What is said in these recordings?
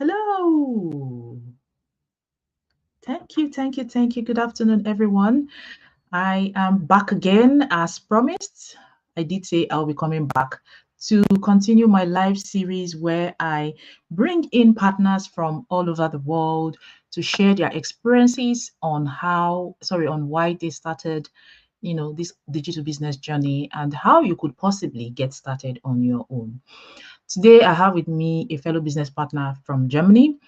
Hello. Thank you. Good afternoon, everyone. I am back again as promised. I did say I'll be coming back to continue my live series where I bring in partners from all over the world to share their experiences on on why they started, this digital business journey and how you could possibly get started on your own. Today, I have with me a fellow business partner from Germany.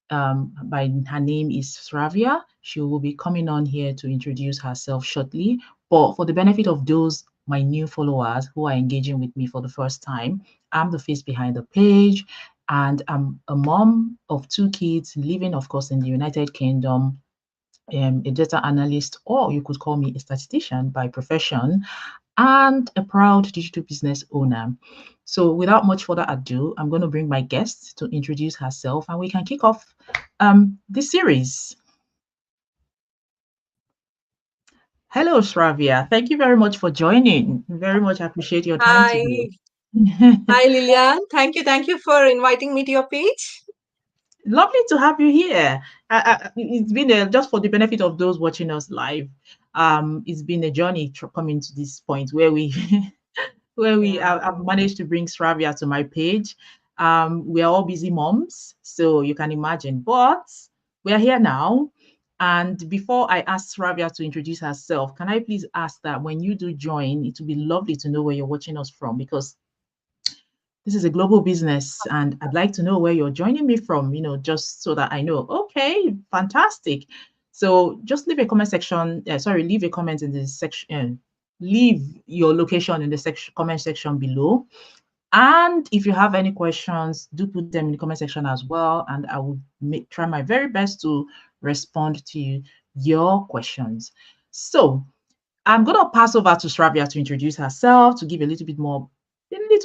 By her name is Sravia. She will be coming on here to introduce herself shortly. But for the benefit of those my new followers who are engaging with me for the first time, I'm the face behind the page, and I'm a mom of two kids living, of course, in the United Kingdom. A data analyst, or you could call me a statistician by profession, and a proud digital business owner. So, without much further ado, I'm going to bring my guest to introduce herself and we can kick off this series. Hello, Shravia. Thank you very much for joining. Very much appreciate your time today. Hi, hi Lilian. Thank you for inviting me to your page. Lovely to have you here. It's been just for the benefit of those watching us live. It's been a journey coming to this point where we where we Yeah, I've managed to bring Stravia to my page. We are all busy moms, so you can imagine. But we are here now. And before I ask Stravia to introduce herself, can I please ask that when you do join, it would be lovely to know where you're watching us from because this is a global business and I'd like to know where you're joining me from, just so that I know. Okay, fantastic. So just leave a comment section. Leave a comment in the section. Leave your location in the comment section below. And if you have any questions, do put them in the comment section as well. And I will try my very best to respond to your questions. So I'm going to pass over to Shravia to introduce herself, to give a little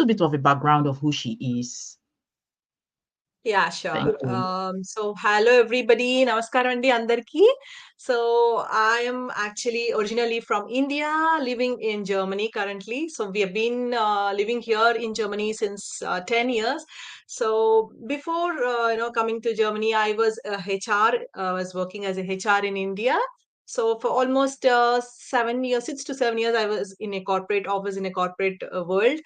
bit of a background of who she is. yeah, Thank sure. you. So hello everybody. Namaskaram andi andarki. So I am actually originally from India, living in Germany currently. So we have been living here in Germany since 10 years. So before coming to Germany, I was a HR. I was working as a HR in India. So for almost 7 years, 6 to 7 years, I was in a corporate office in a corporate world.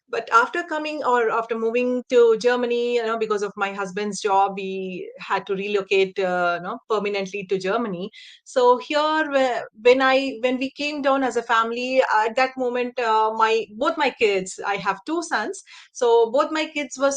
But after coming or after moving to Germany, because of my husband's job, we had to relocate, permanently to Germany. So here, when we came down as a family, at that moment, my both my kids, I have two sons, so both my kids were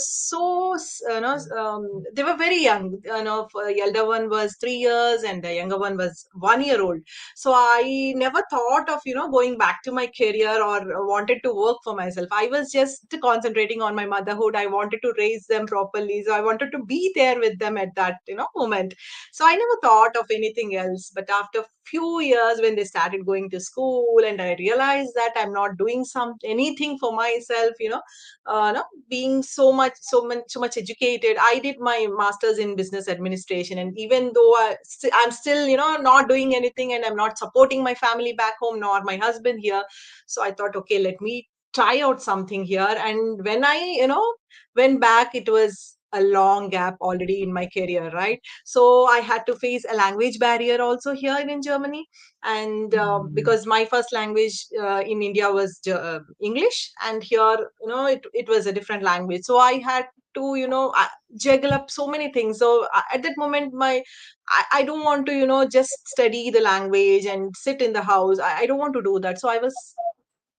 they were very young. The elder one was 3 years, and the younger one was 1 year old. So I never thought of going back to my career or wanted to work for myself. I was just concentrating on my motherhood. I wanted to raise them properly, so I wanted to be there with them at that moment. So I never thought of anything else. But after few years, when they started going to school, and I realized that I'm not doing anything for myself, no, being so much educated. I did my master's in business administration, and even though I'm still not doing anything, and I'm not supporting my family back home nor my husband here. So I thought, okay, let me try out something here. And when I went back, it was a long gap already in my career, right? So I had to face a language barrier also here in Germany. And Mm. because my first language in India was English, and here it was a different language. So I had to juggle up so many things. So at that moment, I don't want to just study the language and sit in the house. I don't want to do that. So I was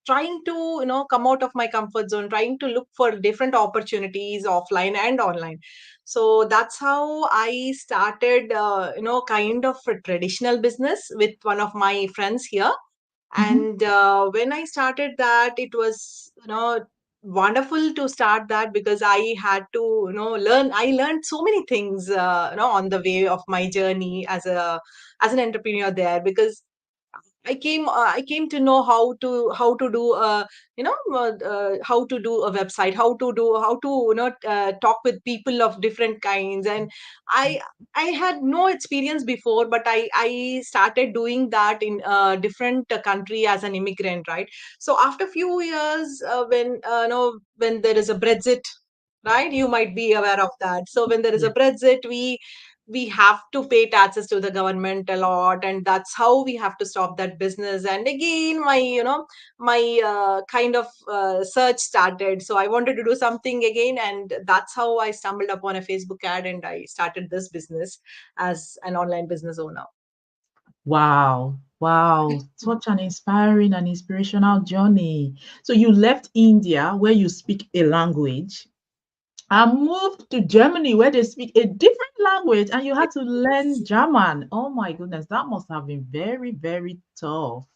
trying to come out of my comfort zone, trying to look for different opportunities offline and online. So that's how I started kind of a traditional business with one of my friends here. Mhm. And when I started that, it was wonderful to start that, because I had to I learned so many things on the way of my journey as an entrepreneur there. Because I came to know how to do how to do a website, how to talk with people of different kinds. And I I had no experience before, but I started doing that in a different country as an immigrant, right? So after few years, when when there is a Brexit, right? You might be aware of that. So when there is a Brexit, we have to pay taxes to the government a lot, and that's how we have to stop that business. And again, my kind of search started. So I wanted to do something again, and that's how I stumbled upon a Facebook ad, and I started this business as an online business owner. Wow. Wow. Such an inspiring and inspirational journey. So you left India where you speak a language and moved to Germany where they speak a different language and you had to learn German. Oh my goodness, that must have been very, very tough.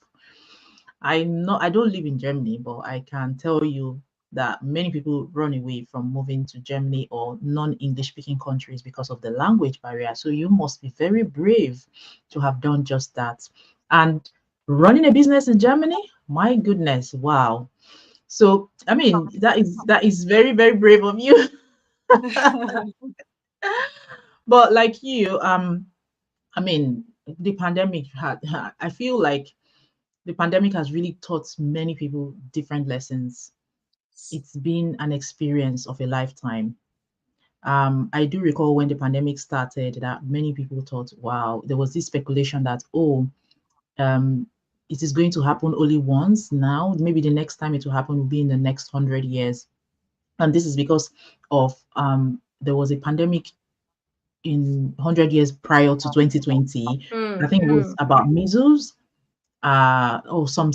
I don't live in Germany, but I can tell you that many people run away from moving to Germany or non-English speaking countries because of the language barrier. So you must be very brave to have done just that. And running a business in Germany, my goodness, wow. So I mean that is very, very brave of you. But like you, I mean, the pandemic had, I feel like the pandemic has really taught many people different lessons. It's been an experience of a lifetime. I do recall when the pandemic started that many people thought, wow, there was this speculation that, oh, um, it is going to happen only once now. Maybe the next time it will happen will be in the next 100 years. And this is because of there was a pandemic in 100 years prior to 2020. I Mm, think it was mm. about measles, or some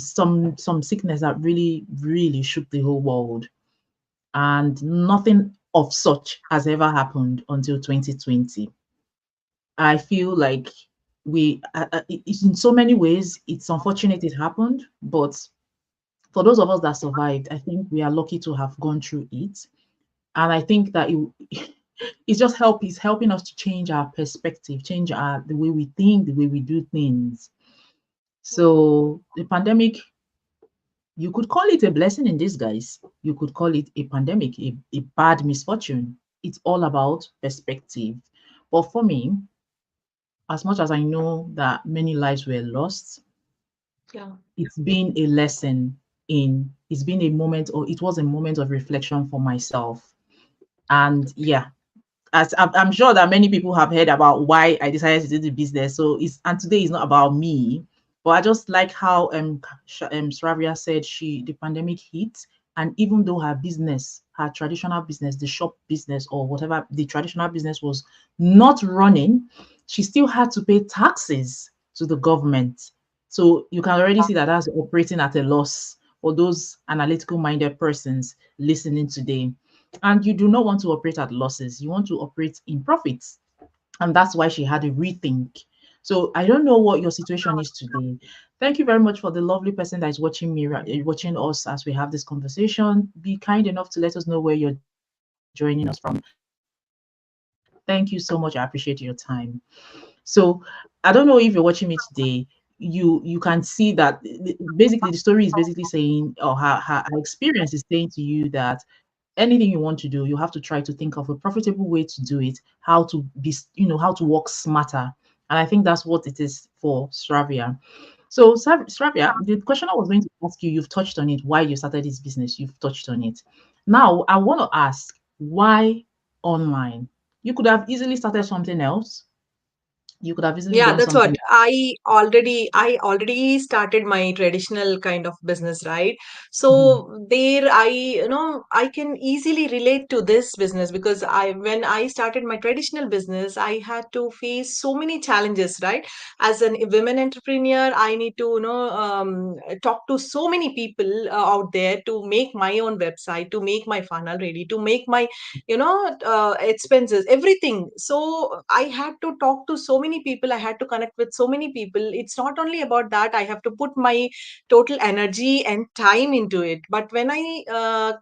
sickness that really shook the whole world, and nothing of such has ever happened until 2020. I feel like it's in so many ways it's unfortunate it happened, but for those of us that survived, I think we are lucky to have gone through it. And I think that it's just it's helping us to change our perspective, change the way we think, the way we do things. So the pandemic, you could call it a blessing in disguise. You could call it a pandemic, a bad misfortune. It's all about perspective. But for me, as much as I know that many lives were lost, Yeah. it's been a lesson it's been a moment, or it was a moment of reflection for myself. And yeah, as I'm sure that many people have heard about why I decided to do the business. So and today is not about me, but I just like how Sravia said the pandemic hit, and even though her traditional business, the shop business or whatever the traditional business was not running, she still had to pay taxes to the government. So you can already see that that's operating at a loss for those analytical minded persons listening today. And you do not want to operate at losses, you want to operate in profits. And that's why she had a rethink. So I don't know what your situation is today. Thank you very much for the lovely person that is watching me, watching us as we have this conversation. Be kind enough to let us know where you're joining us from. Thank you so much. I appreciate your time. So I don't know if you're watching me today. You can see that basically the story is basically saying, or her experience is saying to you that anything you want to do, you have to try to think of a profitable way to do it, how to be, how to work smarter. And I think that's what it is for Stravia. So Stravia, the question I was going to ask you, you've touched on it, why you started this business, you've touched on it. Now I want to ask, why online? You could have easily started something else. You could have easily Yeah, done that's something. what I already started my traditional kind of business, right? Mhm. So there I can easily relate to this business because I when I started my traditional business, I had to face so many challenges, right? As a women entrepreneur, I need to talk to so many people out there to make my own website, to make my funnel ready, to make my expenses, everything. So I had to talk to so many people, I had to connect with so many people. It's not only about that, I have to put my total energy and time into it. But when I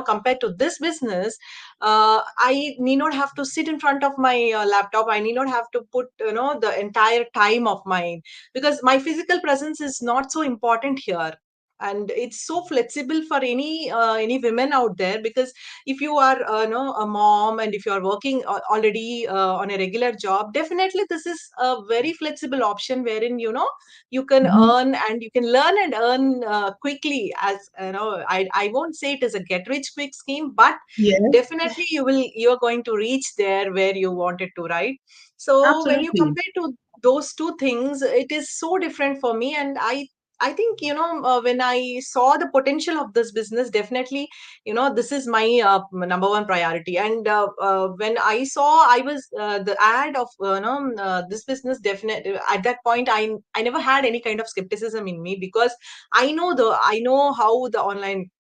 compared to this business, I need not have to sit in front of my laptop, I need not have to put the entire time of mine, because my physical presence is not so important here. and it's so flexible for any women out there, because if you are a mom, and if you are working already on a regular job, definitely this is a very flexible option wherein you can Mhm. earn and you can learn and earn quickly. As I won't say it is a get rich quick scheme, but Yes, definitely you're going to reach there where you wanted to, right? So when you absolutely. compare to those two things, it is so different for me. And I think, when I saw the potential of this business, definitely, this is my number one priority. And when I saw, I was the ad of this business, definitely at that point, I never had any kind of skepticism in me, because I know how the online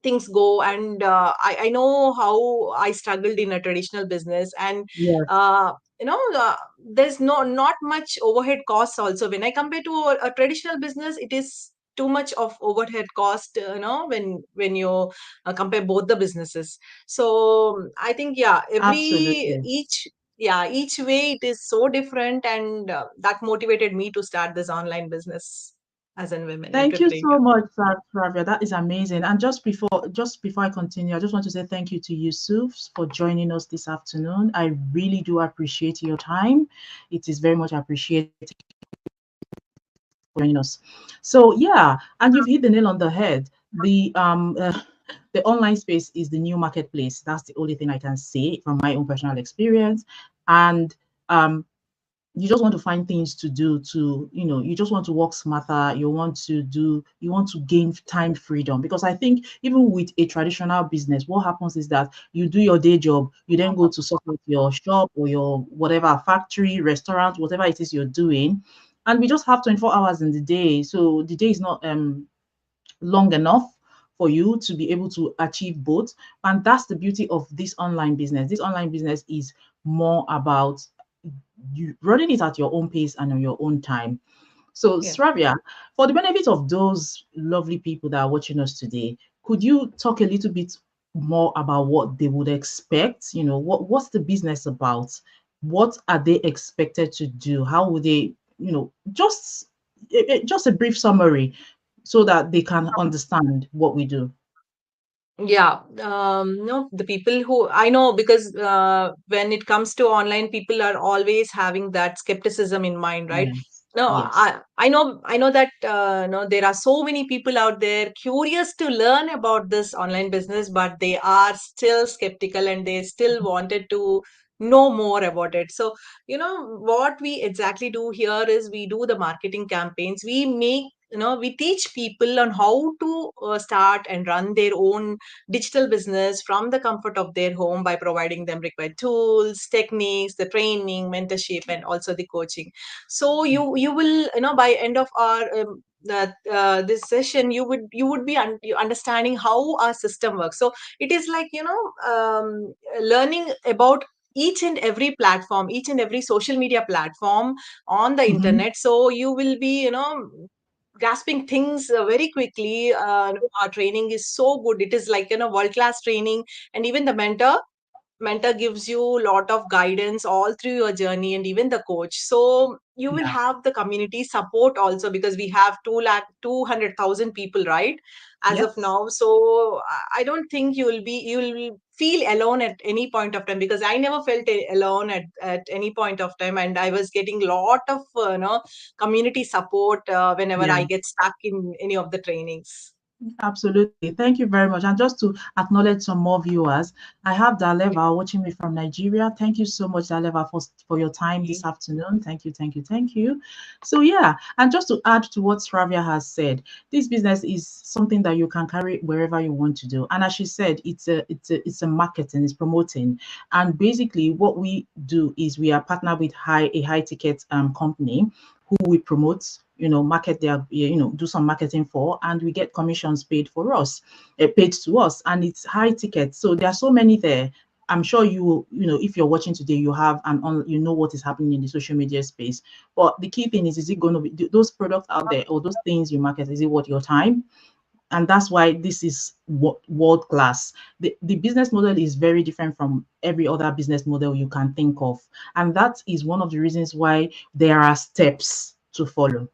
things go, and I know how I struggled in a traditional business. And Yes, there's not much overhead costs also. When I compare to a traditional business, it is too much of overhead cost, when you compare both the businesses. So I think, yeah, absolutely. each way it is so different, and that motivated me to start this online business as a women Thank you entrepreneur. so much, Travia. That is amazing. And just before I continue, I just want to say thank you to Yusuf for joining us this afternoon. I really do appreciate your time. It is very much appreciated for joining us. So yeah, and you've hit the nail on the head. The online space is the new marketplace. That's the only thing I can say from my own personal experience. And um, you just want to find things to do to, you just want to work smarter. You want to gain time freedom, because I think even with a traditional business, what happens is that you do your day job, you then go to support your shop or your whatever factory, restaurant, whatever it is you're doing, and we just have 24 hours in the day, so the day is not long enough for you to be able to achieve both. And that's the beauty of this online business. This online business is more about you running it at your own pace and on your own time. So, Yeah. Sravia, for the benefit of those lovely people that are watching us today, could you talk a little bit more about what they would expect? What's the business about? What are they expected to do? How would they, just a brief summary so that they can understand what we do. Yeah, no, the people who I know, because when it comes to online, people are always having that skepticism in mind, right? Yes. No, Yes. I know that no, there are so many people out there curious to learn about this online business, but they are still skeptical and they still wanted to know more about it. So, what we exactly do here is we do the marketing campaigns. We teach people on how to start and run their own digital business from the comfort of their home, by providing them required tools, techniques, the training, mentorship, and also the coaching. So you will, by end of our that this session, you would be you understanding how our system works. So it is like, learning about each and every platform, each and every social media platform on the Mhm. internet. So you will be, grasping things very quickly. Our training is so good. It is like, world class training. And even the mentor gives you a lot of guidance all through your journey, and even the coach. So you will Yeah. have the community support also, because we have 200,000 people, right, as of Yes. now. So I don't think you will feel alone at any point of time, because I never felt alone at any point of time. And I was getting a lot of community support whenever Yeah. I get stuck in any of the trainings. Absolutely. Thank you very much. And just to acknowledge some more viewers, I have Daleva watching me from Nigeria. Thank you so much, Daleva, for your time this afternoon. Thank you, thank you, thank you. So yeah, and just to add to what Sravia has said, this business is something that you can carry wherever you want to do. And as she said, it's a marketing, it's promoting. And basically what we do is we are partnered with a high ticket company who we promote, market their, do some marketing for, and we get commissions paid for us, paid to us, and it's high ticket. So there are so many there. I'm sure if you're watching today, you have you know what is happening in the social media space. But the key thing is it going to be those products out there or those things you market? Is it worth your time? And that's why this is world class. The business model is very different from every other business model you can think of, and that is one of the reasons why there are steps to follow.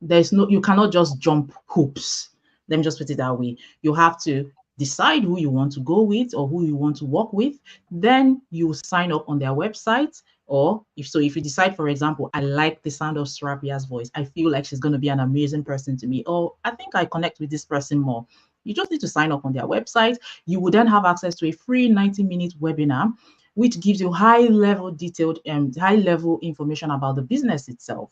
You cannot just jump hoops. Let me just put it that way. You have to decide who you want to go with or who you want to work with. Then you sign up on their website. Or if you decide, for example, I like the sound of Sarabia's voice, I feel like she's going to be an amazing person to me, or I think I connect with this person more. You just need to sign up on their website. You will then have access to a free 90-minute webinar, which gives you high level information about the business itself.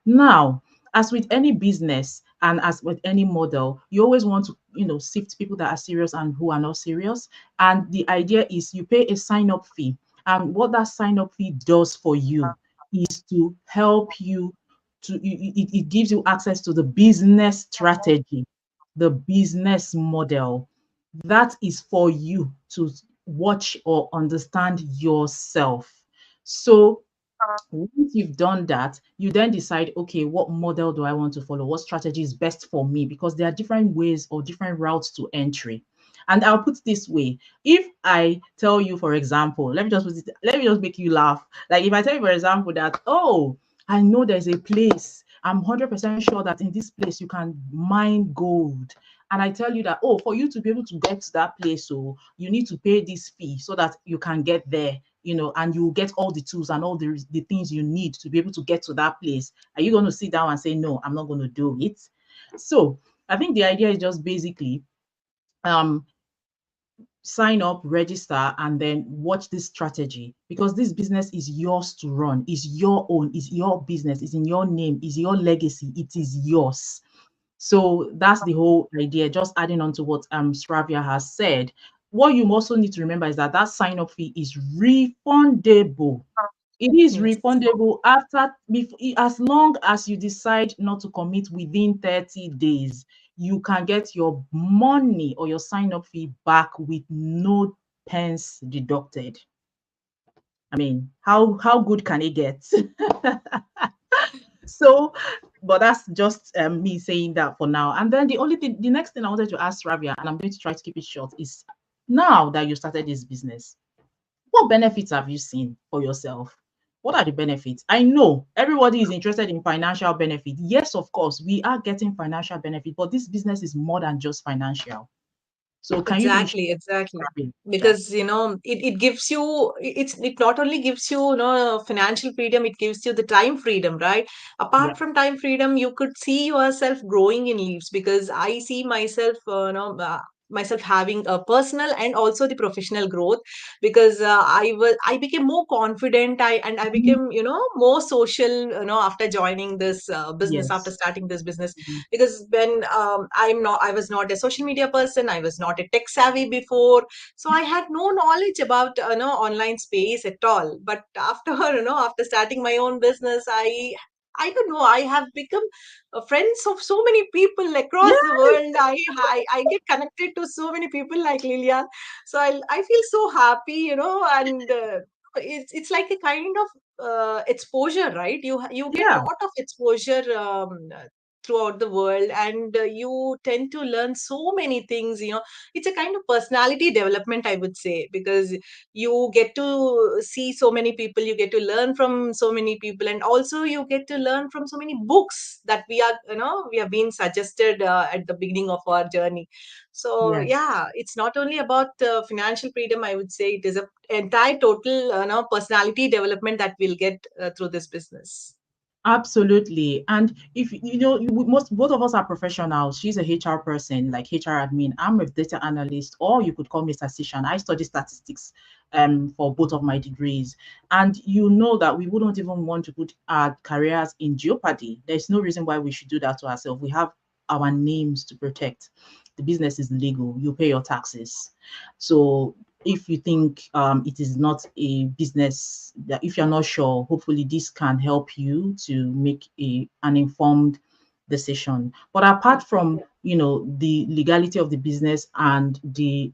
Now, as with any business and as with any model, you always want to, sift people that are serious and who are not serious. And the idea is you pay a sign up fee. And what that sign up fee does for you is to help you it gives you access to the business strategy, the business model. That is for you to watch or understand yourself. So once you've done that, you then decide, okay, what model do I want to follow? What strategy is best for me? Because there are different ways or different routes to entry. And I'll put it this way. If I tell you, for example, let me just make you laugh. Like if I tell you, for example, that, oh, I know there's a place. I'm 100% sure that in this place you can mine gold. And I tell you that, oh, for you to be able to get to that place, so you need to pay this fee so that you can get there, and you get all the tools and all the things you need to be able to get to that place. Are you going to sit down and say, no, I'm not going to do it? So I think the idea is just basically um, sign up, register, and then watch this strategy, because this business is yours to run, is your own, is your business, is in your name, is your legacy, it is yours. So that's the whole idea. Just adding on to what Stravia has said. What you also need to remember is that that sign up fee is refundable. It is Yes. refundable as long as you decide not to commit within 30 days. You can get your money or your sign up fee back with no pence deducted. I mean, how good can it get? So, but that's just me saying that for now. And then the next thing I wanted to ask Rabia, and I'm going to try to keep it short, is now that you started this business, what benefits have you seen for yourself? What are the benefits? I know everybody is interested in financial benefit. Yes, of course, we are getting financial benefit, but this business is more than just financial. So can you be Exactly, exactly. Rabia? Yeah. Because it gives you it not only gives you, financial freedom, it gives you the time freedom, right? Yeah. Apart from time freedom, you could see yourself growing in leaves, because I see myself, myself having a personal and also the professional growth, because I became more confident, I Mhm. became, more social, after joining this business, after Yes. starting this business. Mhm. Because when I was not a social media person, I was not a tech savvy before, so I had no knowledge about, online space at all. But after after starting my own business, I don't know, I have become friends of so many people across the Yes. world. I get connected to so many people like Lilian. So I feel so happy, and it's like a kind of exposure, right? You get Yeah. lot of exposure, throughout the world, and you tend to learn so many things. It's a kind of personality development, I would say, because you get to see so many people, you get to learn from so many people, and also you get to learn from so many books that we have been suggested at the beginning of our journey. So Yes. yeah, it's not only about financial freedom, I would say it is a entire total personality development that we'll get through this business. Absolutely. And if both of us are professionals. She's a HR person, like HR admin. I'm a data analyst, or you could call me statistician. I study statistics for both of my degrees. And you know that we wouldn't even want to put our careers in jeopardy. There's no reason why we should do that to ourselves. We have our names to protect. The business is legal. You pay your taxes. So if you think it is not a business, that if you're not sure, hopefully this can help you to make an informed decision. But apart from the legality of the business and the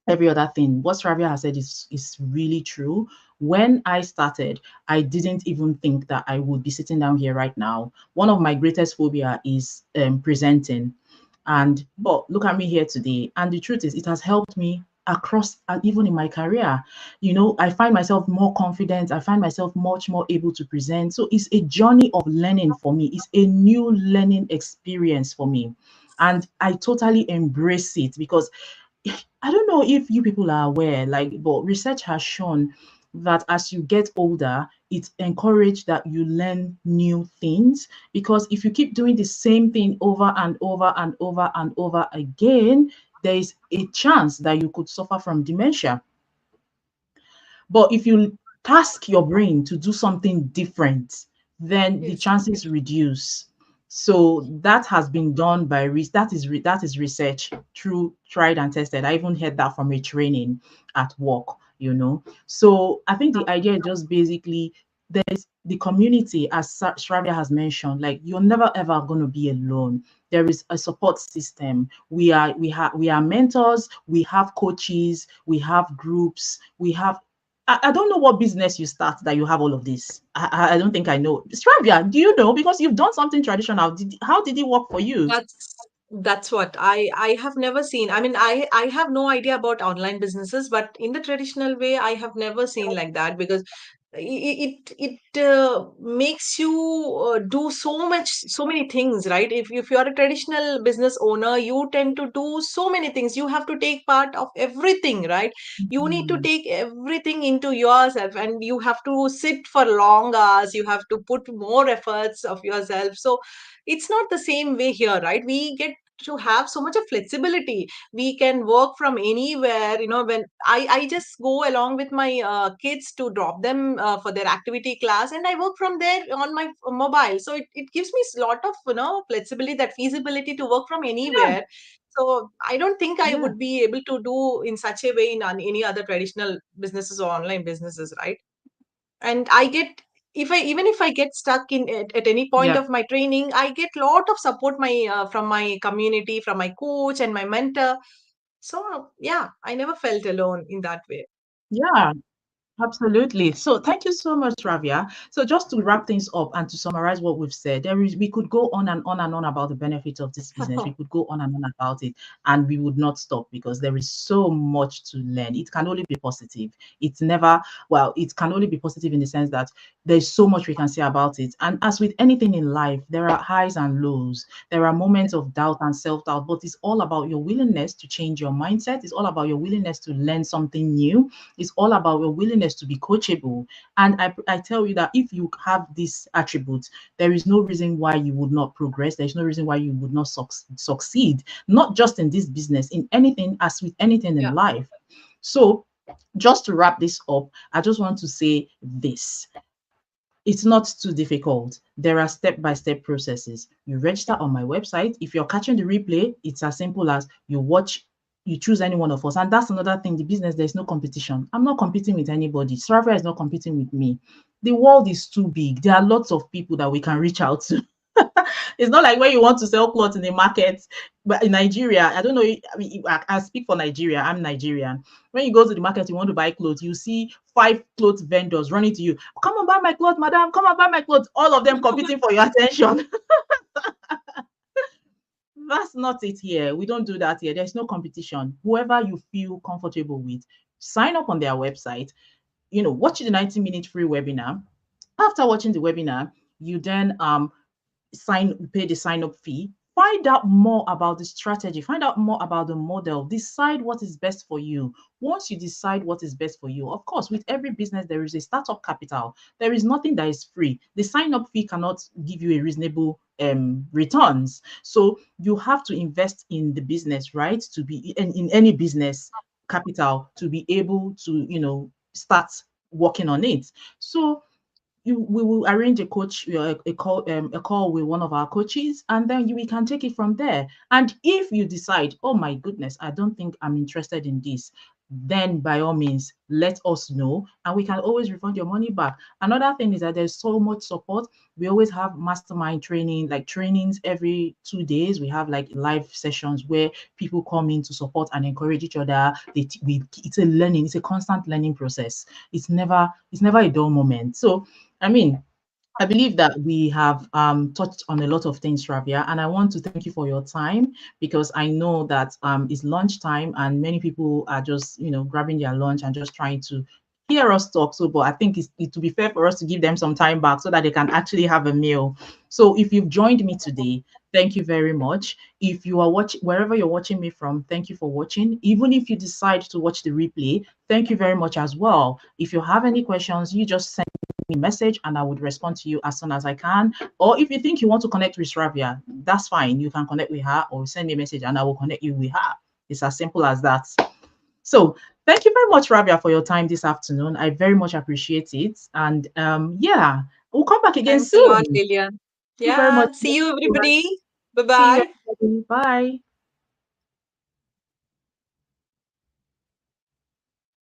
every other thing, what Ravia has said is really true. When I started, I didn't even think that I would be sitting down here right now. One of my greatest phobia is presenting. But look at me here today. And the truth is, it has helped me across even in my career. I find myself more confident. I find myself much more able to present. So it's a journey of learning for me. It's a new learning experience for me. And I totally embrace it because I don't know if you people are aware, like, but research has shown that as you get older, it's encouraged that you learn new things, because if you keep doing the same thing over and over and over and over again, there is a chance that you could suffer from dementia. But if you task your brain to do something different, then the Yes. chances reduce. So that has been done by that is research, through tried and tested. I even heard that from a training at work. So I think the idea is just basically there's the community, as Shravya has mentioned, like you're never ever going to be alone. There is a support system. We are mentors, we have coaches, we have groups, we have I don't know what business you start that you have all of this. I don't think I know. Stravia, do you know? Because you've done something traditional. How did it work for you? That's what I have never seen. I mean, I have no idea about online businesses, but in the traditional way, I have never seen like that, because it makes you do so many things, right? If you are a traditional business owner, you tend to do so many things. You have to take part of everything, right? You need to Mhm. take everything into yourself, and you have to sit for long hours. You have to put more efforts of yourself. So it's not the same way here, right? We get to have so much of flexibility. We can work from anywhere. When I just go along with my kids to drop them for their activity class, and I work from there on my mobile. So it gives me a lot of flexibility, that feasibility to work from Yeah, anywhere. So I don't think I yeah, would be able to do in such a way in any other traditional businesses or online businesses, right? And I get, if I even if I get stuck at any point yeah, of my training, I get lot of support my from my community, from my coach and my mentor. So yeah, I never felt alone in that way. yeah. Absolutely. So thank you so much, Ravia. So just to wrap things up and to summarize what we've said, we could go on and on and on about the benefits of this business. We could go on and on about it, and we would not stop because there is so much to learn. It can only be positive. It's never, well, it can only be positive in the sense that there's so much we can say about it. And as with anything in life, there are highs and lows. There are moments of doubt and self-doubt, but it's all about your willingness to change your mindset. It's all about your willingness to learn something new. It's all about your willingness to be coachable. And I tell you that if you have these attributes, there is no reason why you would not progress. There's no reason why you would not succeed, not just in this business, in anything, as with anything in Yeah, life. So, just to wrap this up, I just want to say this. It's not too difficult. There are step-by-step processes. You register on my website. If you're catching the replay, it's as simple as you choose any one of us. And that's another thing. The business, there's no competition. I'm not competing with anybody. Strava is not competing with me. The world is too big. There are lots of people that we can reach out to. It's not like when you want to sell clothes in the market, but in Nigeria, I don't know. I mean, I speak for Nigeria. I'm Nigerian. When you go to the market, you want to buy clothes, you see 5 clothes vendors running to you. Come on, buy my clothes, madam. Come on, buy my clothes. All of them competing for your attention. That's not it here. We don't do that here. There's no competition. Whoever you feel comfortable with, sign up on their website. Watch the 90-minute free webinar. After watching the webinar, you then pay the sign up fee, find out more about the strategy, find out more about the model, decide what is best for you. Once you decide what is best for you, of course, with every business there is a startup capital. There is nothing that is free. The sign up fee cannot give you a reasonable returns. So you have to invest in the business, right? To be in any business capital to be able to start working on it. So we will arrange a call with one of our coaches, and then we can take it from there. And if you decide, oh my goodness, I don't think I'm interested in this, then by all means let us know, and we can always refund your money back. Another thing is that there's so much support. We always have mastermind training, like trainings every 2 days. We have like live sessions where people come in to support and encourage each other. It's a learning, it's a constant learning process. It's never a dull moment. So I mean, I believe that we have touched on a lot of things, Rabia, and I want to thank you for your time because I know that it's lunchtime and many people are just, grabbing their lunch and just trying to hear us talk. So, but I think it would be fair for us to give them some time back so that they can actually have a meal. So, if you've joined me today, thank you very much. If you are watching wherever you're watching me from, thank you for watching. Even if you decide to watch the replay, thank you very much as well. If you have any questions, you just send me a message and I would respond to you as soon as I can. Or if you think you want to connect with Ravia, that's fine. You can connect with her or send me a message and I will connect you with her. It's as simple as that. So thank you very much, Ravia, for your time this afternoon. I very much appreciate it. And yeah, we'll come back again Thanks a lot, soon. Thank Lilian. you very much. Yeah. See you, All right. everybody. Bye See you, bye. everybody. Bye.